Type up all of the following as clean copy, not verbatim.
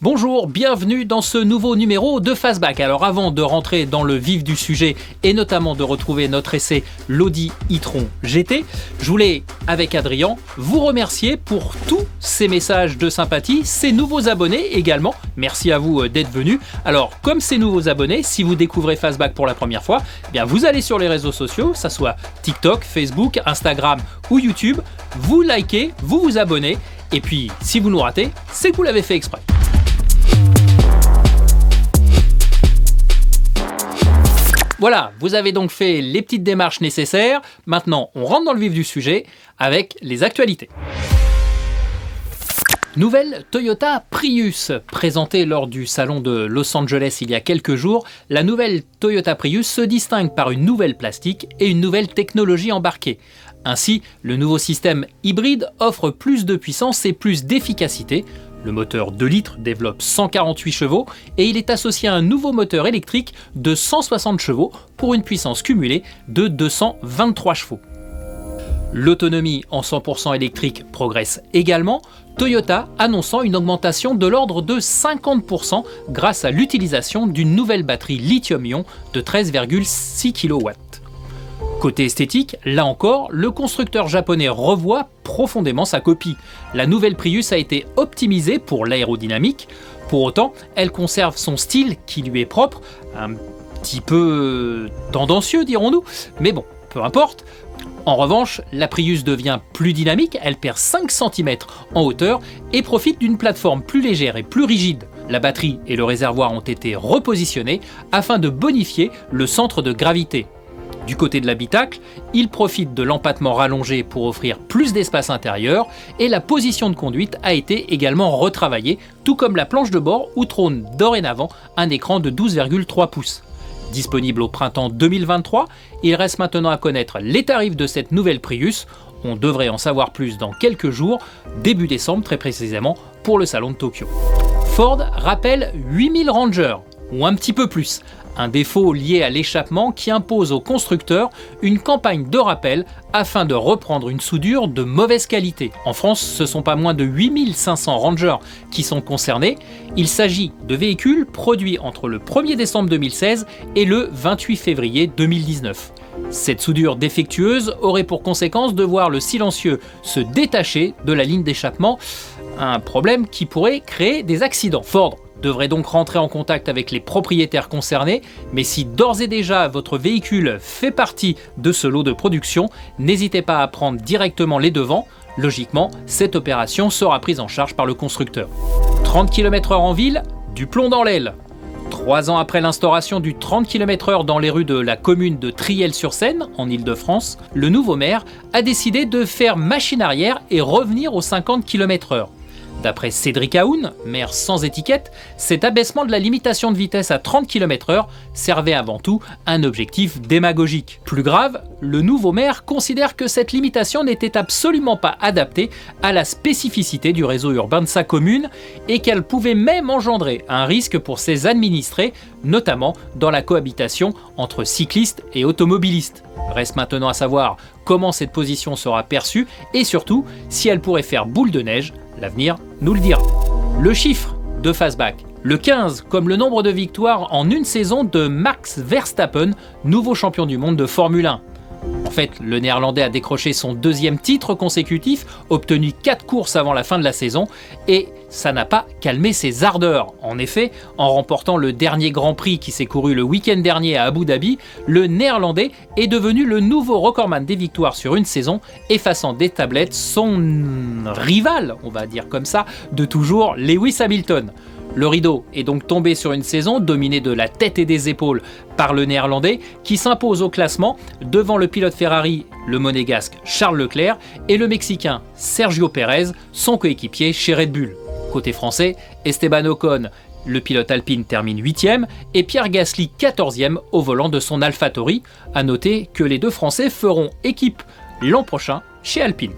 Bonjour, bienvenue dans ce nouveau numéro de Fastback. Alors avant de rentrer dans le vif du sujet et notamment de retrouver notre essai l'Audi e-tron GT, je voulais, avec Adrien, vous remercier pour tous ces messages de sympathie, ces nouveaux abonnés également. Merci à vous d'être venus. Alors comme ces nouveaux abonnés, si vous découvrez Fastback pour la première fois, eh bien vous allez sur les réseaux sociaux, que ce soit TikTok, Facebook, Instagram ou YouTube, vous likez, vous vous abonnez et puis si vous nous ratez, c'est que vous l'avez fait exprès. Voilà, vous avez donc fait les petites démarches nécessaires. Maintenant, on rentre dans le vif du sujet avec les actualités. Nouvelle Toyota Prius. Présentée lors du salon de Los Angeles il y a quelques jours, la nouvelle Toyota Prius se distingue par une nouvelle plastique et une nouvelle technologie embarquée. Ainsi, le nouveau système hybride offre plus de puissance et plus d'efficacité. Le moteur 2 litres développe 148 chevaux et il est associé à un nouveau moteur électrique de 160 chevaux pour une puissance cumulée de 223 chevaux. L'autonomie en 100% électrique progresse également, Toyota annonçant une augmentation de l'ordre de 50% grâce à l'utilisation d'une nouvelle batterie lithium-ion de 13,6 kW. Côté esthétique, là encore, le constructeur japonais revoit profondément sa copie. La nouvelle Prius a été optimisée pour l'aérodynamique. Pour autant, elle conserve son style qui lui est propre, un petit peu tendancieux dirons-nous, mais bon, peu importe. En revanche, la Prius devient plus dynamique, elle perd 5 cm en hauteur et profite d'une plateforme plus légère et plus rigide. La batterie et le réservoir ont été repositionnés afin de bonifier le centre de gravité. Du côté de l'habitacle, il profite de l'empattement rallongé pour offrir plus d'espace intérieur et la position de conduite a été également retravaillée, tout comme la planche de bord où trône dorénavant un écran de 12,3 pouces. Disponible au printemps 2023, il reste maintenant à connaître les tarifs de cette nouvelle Prius. On devrait en savoir plus dans quelques jours, début décembre très précisément, pour le salon de Tokyo. Ford rappelle 8000 Rangers, ou un petit peu plus. Un défaut lié à l'échappement qui impose aux constructeurs une campagne de rappel afin de reprendre une soudure de mauvaise qualité. En France, ce ne sont pas moins de 8500 Rangers qui sont concernés. Il s'agit de véhicules produits entre le 1er décembre 2016 et le 28 février 2019. Cette soudure défectueuse aurait pour conséquence de voir le silencieux se détacher de la ligne d'échappement, un problème qui pourrait créer des accidents. Ford devrait donc rentrer en contact avec les propriétaires concernés, mais si d'ores et déjà votre véhicule fait partie de ce lot de production, n'hésitez pas à prendre directement les devants. Logiquement, cette opération sera prise en charge par le constructeur. 30 km/h en ville, du plomb dans l'aile. 3 ans après l'instauration du 30 km/h dans les rues de la commune de Triel-sur-Seine, en Île-de-France, le nouveau maire a décidé de faire machine arrière et revenir aux 50 km/h. D'après Cédric Aoun, maire sans étiquette, cet abaissement de la limitation de vitesse à 30 km/h servait avant tout un objectif démagogique. Plus grave, le nouveau maire considère que cette limitation n'était absolument pas adaptée à la spécificité du réseau urbain de sa commune et qu'elle pouvait même engendrer un risque pour ses administrés, notamment dans la cohabitation entre cyclistes et automobilistes. Reste maintenant à savoir comment cette position sera perçue et surtout si elle pourrait faire boule de neige. L'avenir nous le dira. Le chiffre de Fastback. Le 15 comme le nombre de victoires en une saison de Max Verstappen, nouveau champion du monde de Formule 1. En fait, le Néerlandais a décroché son 2e titre consécutif, obtenu 4 courses avant la fin de la saison, et ça n'a pas calmé ses ardeurs. En effet, en remportant le dernier Grand Prix qui s'est couru le week-end dernier à Abu Dhabi, le Néerlandais est devenu le nouveau recordman des victoires sur une saison, effaçant des tablettes son rival, on va dire comme ça, de toujours, Lewis Hamilton. Le rideau est donc tombé sur une saison dominée de la tête et des épaules par le Néerlandais qui s'impose au classement devant le pilote Ferrari, le monégasque Charles Leclerc et le Mexicain Sergio Pérez, son coéquipier chez Red Bull. Côté français, Esteban Ocon, le pilote Alpine, termine 8e et Pierre Gasly 14e au volant de son AlphaTauri. À noter que les deux Français feront équipe l'an prochain chez Alpine.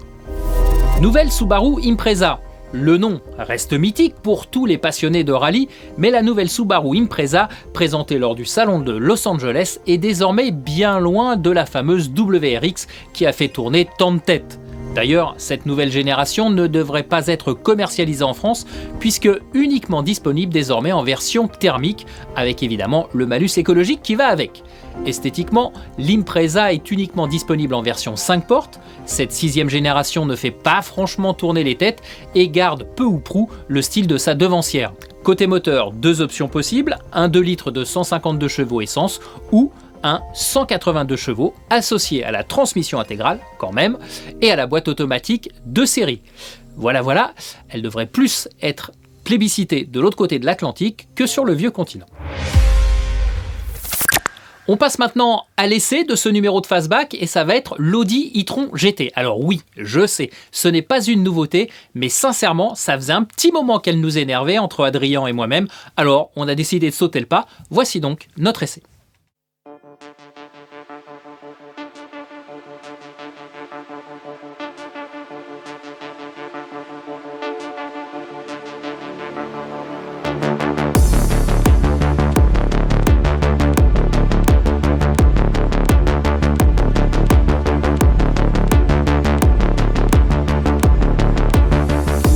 Nouvelle Subaru Impreza. Le nom reste mythique pour tous les passionnés de rallye, mais la nouvelle Subaru Impreza, présentée lors du salon de Los Angeles, est désormais bien loin de la fameuse WRX qui a fait tourner tant de têtes. D'ailleurs, cette nouvelle génération ne devrait pas être commercialisée en France puisque uniquement disponible désormais en version thermique, avec évidemment le malus écologique qui va avec. Esthétiquement, l'Impreza est uniquement disponible en version 5 portes, cette 6e génération ne fait pas franchement tourner les têtes et garde peu ou prou le style de sa devancière. Côté moteur, 2 options possibles, un 2 litres de 152 chevaux essence ou un 182 chevaux associé à la transmission intégrale quand même et à la boîte automatique de série. Voilà, elle devrait plus être plébiscitée de l'autre côté de l'Atlantique que sur le vieux continent. On passe maintenant à l'essai de ce numéro de Fastback et ça va être l'Audi e-tron GT. Alors oui, je sais, ce n'est pas une nouveauté, mais sincèrement, ça faisait un petit moment qu'elle nous énervait entre Adrien et moi-même, alors on a décidé de sauter le pas. Voici donc notre essai.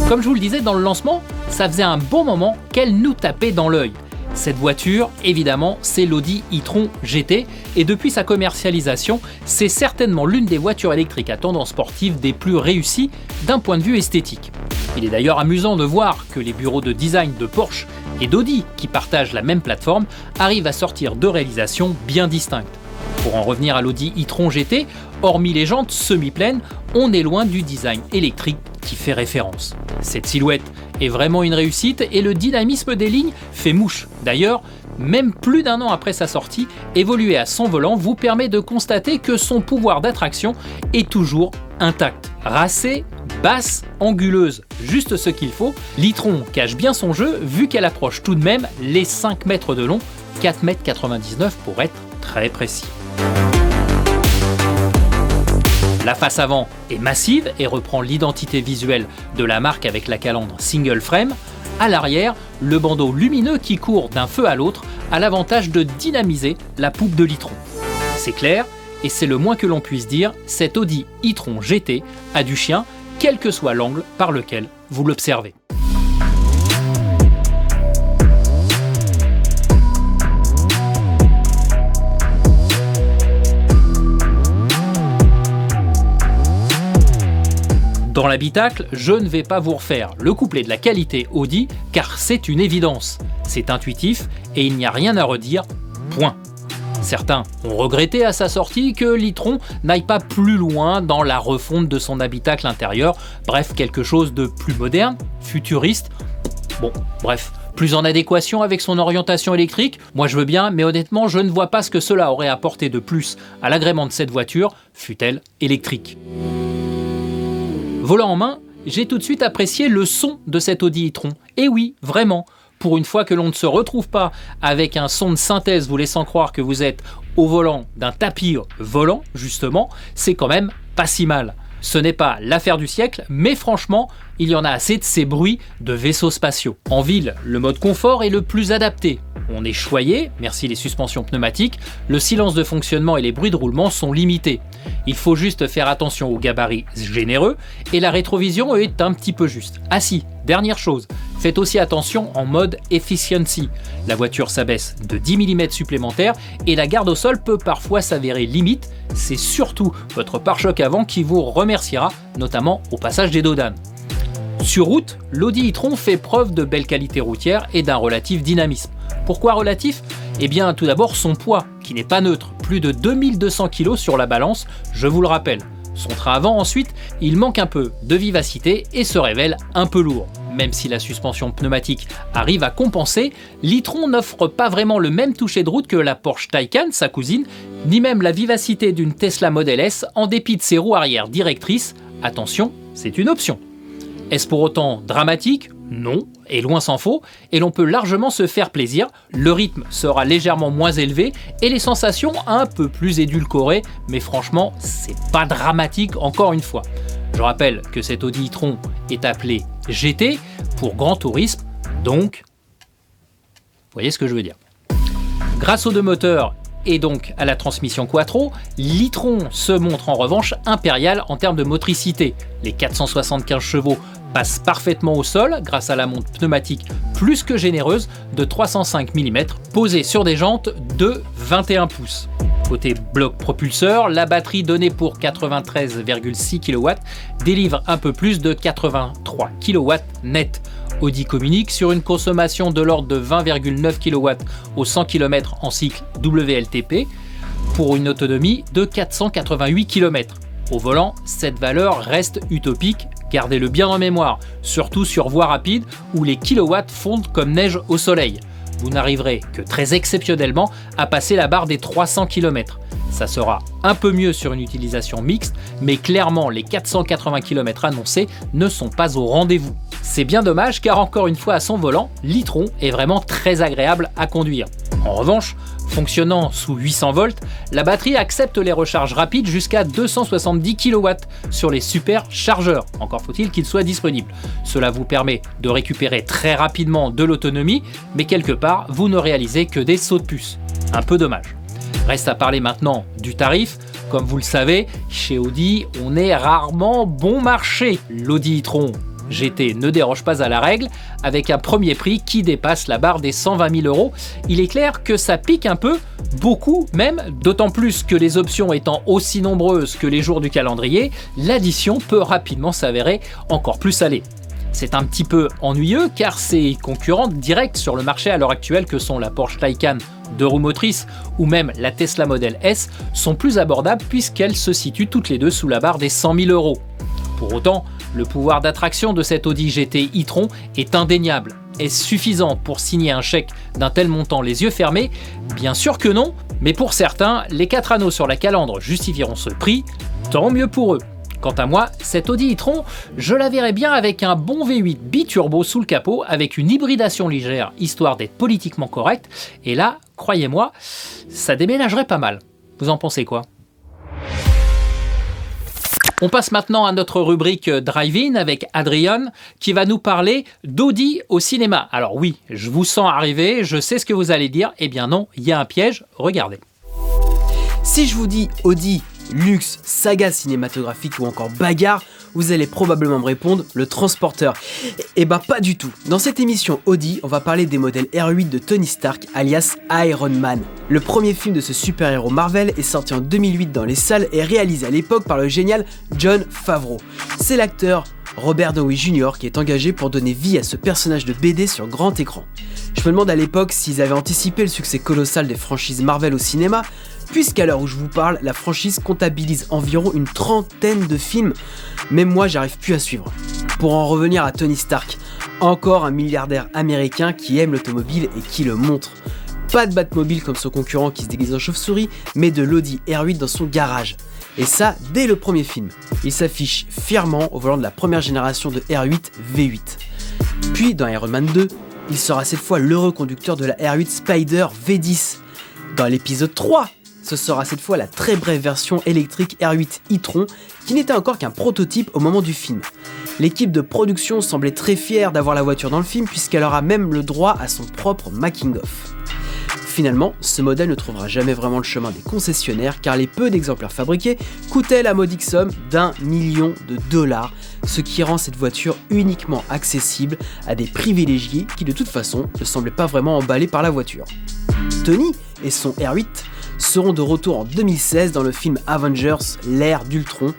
Comme je vous le disais dans le lancement, ça faisait un bon moment qu'elle nous tapait dans l'œil. Cette voiture, évidemment, c'est l'Audi e-tron GT et depuis sa commercialisation, c'est certainement l'une des voitures électriques à tendance sportive des plus réussies d'un point de vue esthétique. Il est d'ailleurs amusant de voir que les bureaux de design de Porsche et d'Audi, qui partagent la même plateforme, arrivent à sortir deux réalisations bien distinctes. Pour en revenir à l'Audi e-tron GT, hormis les jantes semi-pleines, on est loin du design électrique qui fait référence. Cette silhouette est vraiment une réussite et le dynamisme des lignes fait mouche. D'ailleurs, même plus d'un an après sa sortie, évoluer à son volant vous permet de constater que son pouvoir d'attraction est toujours intact. Racée, basse, anguleuse, juste ce qu'il faut, l'e-tron cache bien son jeu vu qu'elle approche tout de même les 5 mètres de long, 4,99 m pour être très précis. La face avant est massive et reprend l'identité visuelle de la marque avec la calandre single frame. À l'arrière, le bandeau lumineux qui court d'un feu à l'autre a l'avantage de dynamiser la poupe de l'e-tron. C'est clair, et c'est le moins que l'on puisse dire, cet Audi e-tron GT a du chien, quel que soit l'angle par lequel vous l'observez. Dans l'habitacle, je ne vais pas vous refaire le couplet de la qualité Audi, car c'est une évidence. C'est intuitif et il n'y a rien à redire, point. Certains ont regretté à sa sortie que l'e-tron n'aille pas plus loin dans la refonte de son habitacle intérieur, bref, quelque chose de plus moderne, futuriste, plus en adéquation avec son orientation électrique. Moi je veux bien, mais honnêtement, je ne vois pas ce que cela aurait apporté de plus à l'agrément de cette voiture, fût-elle électrique. Volant en main, j'ai tout de suite apprécié le son de cet Audi e-tron. Et oui, vraiment, pour une fois que l'on ne se retrouve pas avec un son de synthèse vous laissant croire que vous êtes au volant d'un tapir volant, justement, c'est quand même pas si mal. Ce n'est pas l'affaire du siècle, mais franchement, il y en a assez de ces bruits de vaisseaux spatiaux. En ville, le mode confort est le plus adapté. On est choyé, merci les suspensions pneumatiques, le silence de fonctionnement et les bruits de roulement sont limités. Il faut juste faire attention aux gabarits généreux et la rétrovision est un petit peu juste. Ah si, dernière chose, faites aussi attention en mode efficiency. La voiture s'abaisse de 10 mm supplémentaires et la garde au sol peut parfois s'avérer limite. C'est surtout votre pare-choc avant qui vous remerciera, notamment au passage des dos d'âne. Sur route, l'Audi e-tron fait preuve de belle qualité routière et d'un relatif dynamisme. Pourquoi relatif ? Eh bien tout d'abord son poids, qui n'est pas neutre, plus de 2200 kg sur la balance, je vous le rappelle. Son train avant ensuite, il manque un peu de vivacité et se révèle un peu lourd. Même si la suspension pneumatique arrive à compenser, l'e-tron n'offre pas vraiment le même toucher de route que la Porsche Taycan, sa cousine, ni même la vivacité d'une Tesla Model S en dépit de ses roues arrière directrices. Attention, c'est une option. Est-ce pour autant dramatique ? Non, et loin s'en faut, et l'on peut largement se faire plaisir, le rythme sera légèrement moins élevé et les sensations un peu plus édulcorées, mais franchement, c'est pas dramatique encore une fois. Je rappelle que cet Audi e-tron est appelé GT pour Grand Tourisme, donc, vous voyez ce que je veux dire. Grâce aux deux moteurs et donc à la transmission quattro, l'e-tron se montre en revanche impérial en termes de motricité. Les 475 chevaux passent parfaitement au sol grâce à la monte pneumatique plus que généreuse de 305 mm posée sur des jantes de 21 pouces. Côté bloc propulseur, la batterie donnée pour 93,6 kW délivre un peu plus de 83 kW net. Audi communique sur une consommation de l'ordre de 20,9 kW au 100 km en cycle WLTP pour une autonomie de 488 km. Au volant, cette valeur reste utopique, gardez-le bien en mémoire, surtout sur voie rapide où les kilowatts fondent comme neige au soleil. Vous n'arriverez que très exceptionnellement à passer la barre des 300 km. Ça sera un peu mieux sur une utilisation mixte, mais clairement les 480 km annoncés ne sont pas au rendez-vous. C'est bien dommage car encore une fois à son volant, l'e-tron est vraiment très agréable à conduire. En revanche, fonctionnant sous 800 volts, la batterie accepte les recharges rapides jusqu'à 270 kW sur les super chargeurs, encore faut-il qu'ils soient disponibles. Cela vous permet de récupérer très rapidement de l'autonomie, mais quelque part, vous ne réalisez que des sauts de puce. Un peu dommage. Reste à parler maintenant du tarif. Comme vous le savez, chez Audi, on est rarement bon marché. L'Audi e-tron GT ne déroge pas à la règle, avec un premier prix qui dépasse la barre des 120 000 €. Il est clair que ça pique un peu, beaucoup même, d'autant plus que les options étant aussi nombreuses que les jours du calendrier, l'addition peut rapidement s'avérer encore plus salée. C'est un petit peu ennuyeux car ses concurrentes directes sur le marché à l'heure actuelle que sont la Porsche Taycan 2 roues motrices ou même la Tesla Model S sont plus abordables puisqu'elles se situent toutes les deux sous la barre des 100 000 €. Pour autant, le pouvoir d'attraction de cet Audi GT e-tron est indéniable. Est-ce suffisant pour signer un chèque d'un tel montant les yeux fermés? Bien sûr que non, mais pour certains, les 4 anneaux sur la calandre justifieront ce prix, tant mieux pour eux. Quant à moi, cet Audi e-tron, je la verrais bien avec un bon V8 biturbo sous le capot avec une hybridation légère histoire d'être politiquement correct, et là, croyez-moi, ça déménagerait pas mal. Vous en pensez quoi ? On passe maintenant à notre rubrique Drive-In avec Adrien qui va nous parler d'Audi au cinéma. Alors oui, je vous sens arriver, je sais ce que vous allez dire. Eh bien non, il y a un piège, regardez. Si je vous dis Audi, luxe, saga cinématographique ou encore bagarre, vous allez probablement me répondre le transporteur. Eh ben pas du tout. Dans cette émission Audi, on va parler des modèles R8 de Tony Stark alias Iron Man. Le premier film de ce super-héros Marvel est sorti en 2008 dans les salles et réalisé à l'époque par le génial Jon Favreau. C'est l'acteur Robert Downey Jr. qui est engagé pour donner vie à ce personnage de BD sur grand écran. Je me demande à l'époque s'ils avaient anticipé le succès colossal des franchises Marvel au cinéma, puisqu'à l'heure où je vous parle, la franchise comptabilise environ une trentaine de films. Même moi, j'arrive plus à suivre. Pour en revenir à Tony Stark, encore un milliardaire américain qui aime l'automobile et qui le montre. Pas de Batmobile comme son concurrent qui se déguise en chauve-souris, mais de l'Audi R8 dans son garage. Et ça, dès le premier film. Il s'affiche fièrement au volant de la première génération de R8 V8. Puis, dans Iron Man 2, il sera cette fois l'heureux conducteur de la R8 Spider V10. Dans l'épisode 3, ce sera cette fois la très brève version électrique R8 e-tron qui n'était encore qu'un prototype au moment du film. L'équipe de production semblait très fière d'avoir la voiture dans le film puisqu'elle aura même le droit à son propre making-of. Finalement, ce modèle ne trouvera jamais vraiment le chemin des concessionnaires car les peu d'exemplaires fabriqués coûtaient la modique somme d'1 million de dollars, ce qui rend cette voiture uniquement accessible à des privilégiés qui de toute façon ne semblaient pas vraiment emballés par la voiture. Tony et son R8 seront de retour en 2016 dans le film Avengers, l'ère d'Ultron,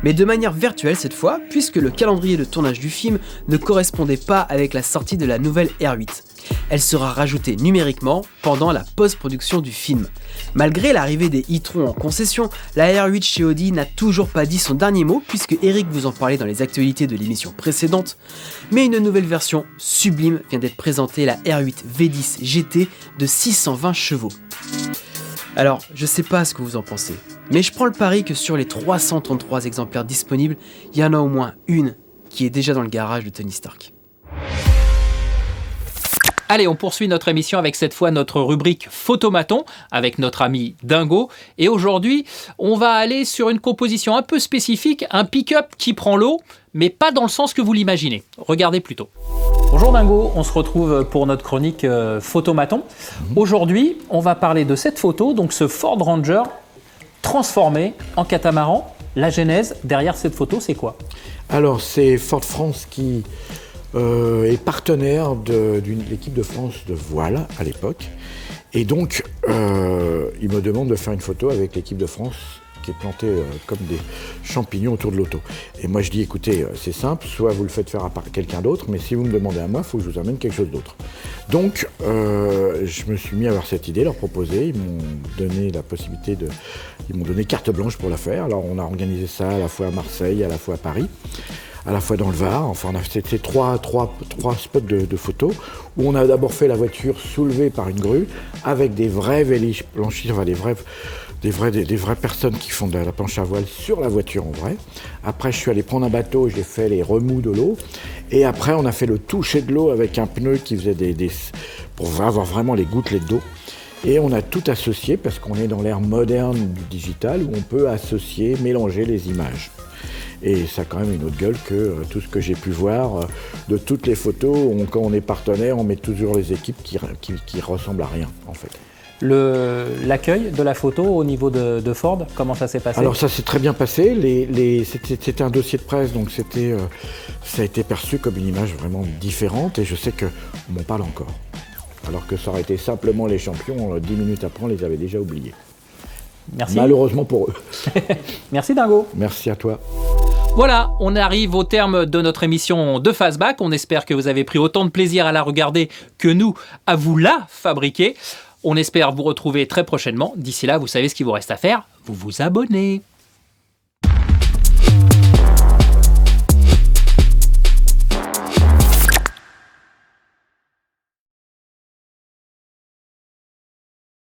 mais de manière virtuelle cette fois, puisque le calendrier de tournage du film ne correspondait pas avec la sortie de la nouvelle R8. Elle sera rajoutée numériquement pendant la post-production du film. Malgré l'arrivée des e-trons en concession, la R8 chez Audi n'a toujours pas dit son dernier mot, puisque Eric vous en parlait dans les actualités de l'émission précédente, mais une nouvelle version sublime vient d'être présentée, la R8 V10 GT de 620 chevaux. Alors, je sais pas ce que vous en pensez, mais je prends le pari que sur les 333 exemplaires disponibles, il y en a au moins une qui est déjà dans le garage de Tony Stark. Allez, on poursuit notre émission avec cette fois notre rubrique Photomaton avec notre ami Dingo. Et aujourd'hui, on va aller sur une composition un peu spécifique, un pick-up qui prend l'eau, mais pas dans le sens que vous l'imaginez. Regardez plutôt. Bonjour Dingo, on se retrouve pour notre chronique Photomaton. Aujourd'hui, on va parler de cette photo, donc ce Ford Ranger transformé en catamaran. La genèse derrière cette photo, c'est quoi? Alors, c'est Ford France qui est partenaire de l'équipe de France de voile à l'époque. Et donc, il me demande de faire une photo avec l'équipe de France qui est plantée comme des champignons autour de l'auto. Et moi, je dis, écoutez, c'est simple, soit vous le faites faire par quelqu'un d'autre, mais si vous me demandez à moi, il faut que je vous amène quelque chose d'autre. Donc, je me suis mis à avoir cette idée, leur proposer. Ils m'ont donné la possibilité ils m'ont donné carte blanche pour la faire. Alors, on a organisé ça à la fois à Marseille, à la fois à Paris, à la fois dans le Var. Enfin, on a fait trois spots de photos où on a d'abord fait la voiture soulevée par une grue avec des vrais vélis blanchis, enfin des vraies personnes qui font de la planche à voile sur la voiture en vrai. Après, je suis allé prendre un bateau, j'ai fait les remous de l'eau. Et après, on a fait le toucher de l'eau avec un pneu qui faisait pour avoir vraiment les gouttelettes d'eau. Et on a tout associé parce qu'on est dans l'ère moderne du digital où on peut associer, mélanger les images. Et ça a quand même une autre gueule que tout ce que j'ai pu voir de toutes les photos. Quand on est partenaire, on met toujours les équipes qui ressemblent à rien en fait. L'accueil de la photo au niveau de Ford, comment ça s'est passé? Alors ça s'est très bien passé, c'était un dossier de presse, donc ça a été perçu comme une image vraiment différente et je sais qu'on m'en parle encore. Alors que ça aurait été simplement les champions, 10 minutes après on les avait déjà oubliés. Merci. Malheureusement pour eux. Merci Dingo. Merci à toi. Voilà, on arrive au terme de notre émission de Fastback. On espère que vous avez pris autant de plaisir à la regarder que nous à vous la fabriquer. On espère vous retrouver très prochainement. D'ici là, vous savez ce qu'il vous reste à faire, vous vous abonnez.